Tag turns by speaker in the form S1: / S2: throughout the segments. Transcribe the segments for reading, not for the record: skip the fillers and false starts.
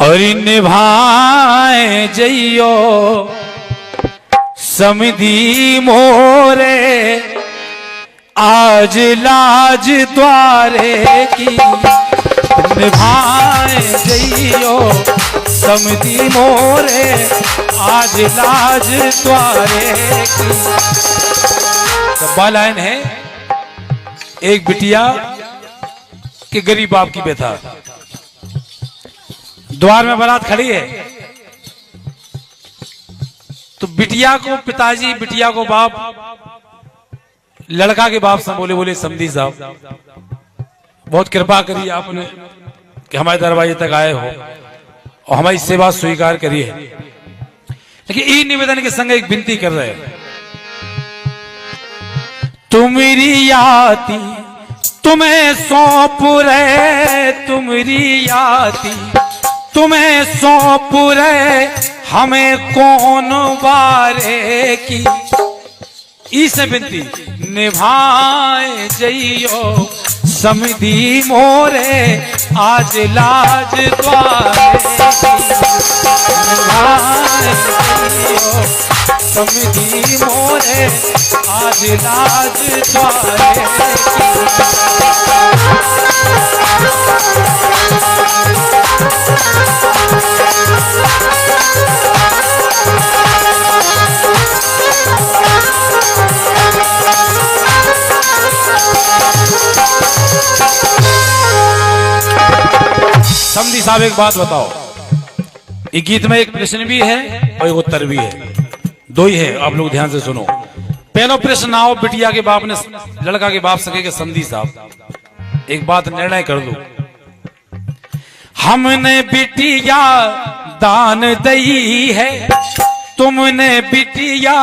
S1: और निभाए जइयो समधी मोरे आज लाज द्वारे की। निभाए जइयो समधी मोरे आज लाज द्वारे की। तो बालायन है एक बिटिया के गरीब बाप की व्यथा। द्वार में बारात खड़ी है तो बिटिया को पिताजी, बिटिया को बाप, लड़का के बाप से बोले समधी साहब बहुत कृपा करिए आपने कि हमारे दरवाजे तक आए हो और हमारी सेवा स्वीकार करिए। लेकिन ई निवेदन के संग एक विनती कर रहे हैं, तुम्हारी याती तुम्हें सौंप रहे, तुम्हारी याती तुम्हें सौंप रहे, हमें कौन बारे की। इसे विनती निभाए जइयो समधी मोरे आज लाज द्वारे की। निभाए जइयो समधी मोरे आज लाज द्वारे की। समधी साहब एक बात बताओ, इस गीत में एक प्रश्न भी है और एक उत्तर भी है, दो ही है, आप लोग ध्यान से सुनो। पहला प्रश्न आओ बिटिया के बाप ने लड़का के बाप से कहे कि समधी साहब एक बात निर्णय कर दो, हमने बिटिया दान दई है, तुमने बिटिया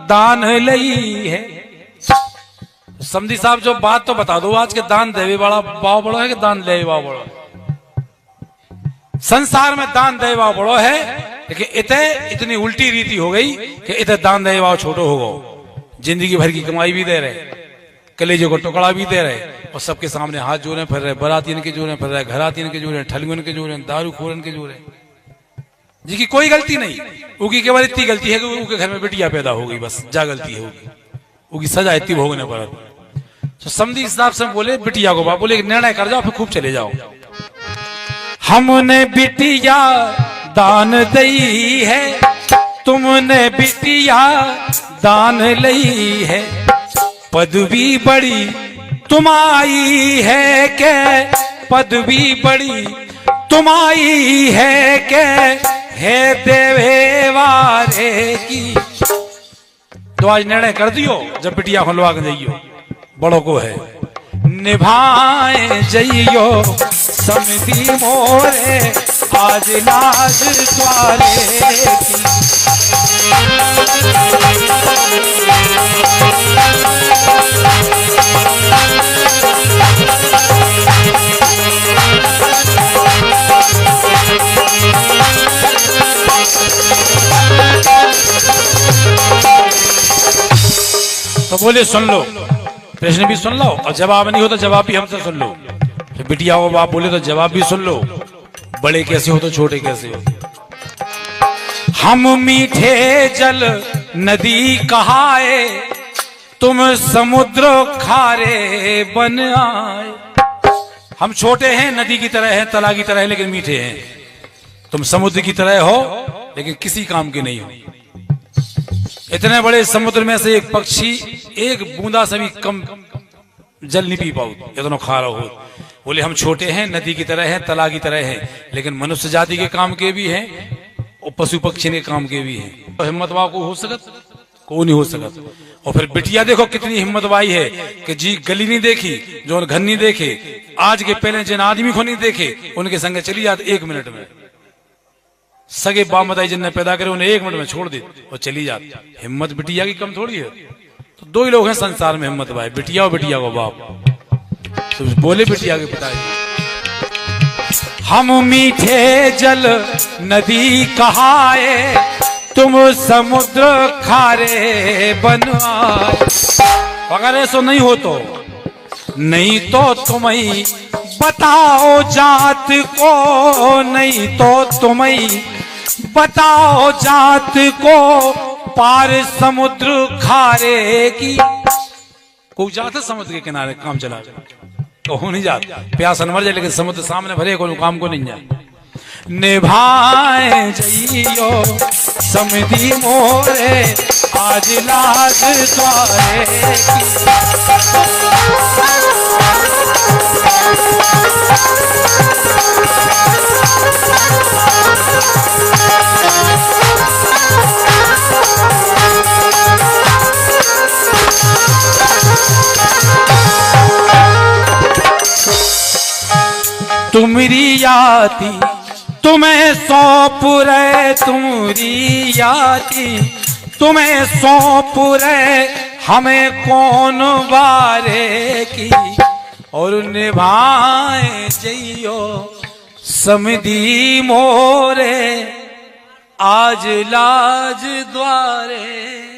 S1: दान लई है। समधी साहब जो बात तो बता दो, आज के दान देवे वाला भाव बड़ो है कि दान ले भाव बड़ो है? संसार में दान दे भाव बड़ो है, लेकिन इतनी उल्टी रीति हो गई कि इतने दान दे भाव छोटो हो गो। जिंदगी भर की कमाई भी दे रहे, कलेजे को टुकड़ा भी दे रहे और सबके सामने हाथ जोड़े फिर रहे, बराती इनके जोड़े फिर रहे, घराती इनके जोड़े, ठलगुन के जोड़े, दारू खोरन के जोड़े, जिसकी कोई गलती नहीं, उनकी केवल इतनी गलती है कि उनके घर में बिटिया पैदा हो गई, बस जा गलती है उनकी सजा इतनी भोगने पर। तो समधी साहब से बोले बिटिया को बाप बोले निर्णय कर जाओ फिर खूब चले जाओ, हमने बिटिया दान दई है, तुमने बिटिया दान लई है, पदवी बड़ी तुम्हारी है के, पदवी बड़ी तुम्हारी है के, है देवे वारे की। तो आज निर्णय कर दियो जब बिटिया खुलवा के जाइयो, बड़ों को है निभाए जइयो समधी मोरे आज लाज द्वारे की। तो बोले सुन लो, प्रश्न भी सुन लो और जवाब नहीं हो तो जवाब भी हमसे सुन लो। तो बिटिया को बाप बोले तो जवाब भी सुन लो, बड़े कैसे हो तो छोटे कैसे हो। हम मीठे जल नदी कहाए, तुम समुद्र खारे बन आए। हम छोटे हैं, नदी की तरह हैं, तला की तरह हैं, लेकिन मीठे हैं। तुम समुद्र की तरह हो लेकिन किसी काम के नहीं हो। इतने बड़े समुद्र में से एक पक्षी एक बूंदा से भी कम जल नहीं पी पाओ, इतना खारा हो। बोले हम छोटे हैं, नदी की तरह हैं, तला की तरह हैं, लेकिन मनुष्य जाति के काम के भी हैं और पशु पक्षी के काम के भी हैं। तो हिम्मत वाह को हो सकत को नहीं हो सकत। और फिर बिटिया देखो कितनी हिम्मत वाई है कि जी गली नहीं देखी, जो घर नहीं देखे, आज के पहले जिन आदमी को नहीं देखे उनके संग चली जाती 1 मिनट में। सगे बाप मताई जिनने पैदा करे उन्हें 1 मिनट में छोड़ दी और चली जाती। हिम्मत बिटिया की कम थोड़ी है। तो 2 ही लोग हैं संसार में हिम्मत वाले, बिटिया और बिटिया को बाप। तो बोले बिटिया के पिताजी हम मीठे जल नदी कहाए, तुम समुद्र खारे बन आए। अगर ऐसा नहीं हो तो नहीं तो तुम्हें बताओ जात को नहीं तो तुम्हें, बताओ जात को पार समुद्र खारे की। कोई जात है समुद्र के किनारे काम चला तो हो नहीं जाता, प्यास मर जाए, लेकिन समुद्र सामने भरे को काम को नहीं जाए। निभाए जइयो समधी मोरे आज लाज द्वारे तुमरी याती तुम्हें सौंप रहे, तुमरी याती तुम्हें सौंप रहे, हमें कौन बारे की। और निभाए जइयो समधी मोरे आज लाज द्वारे।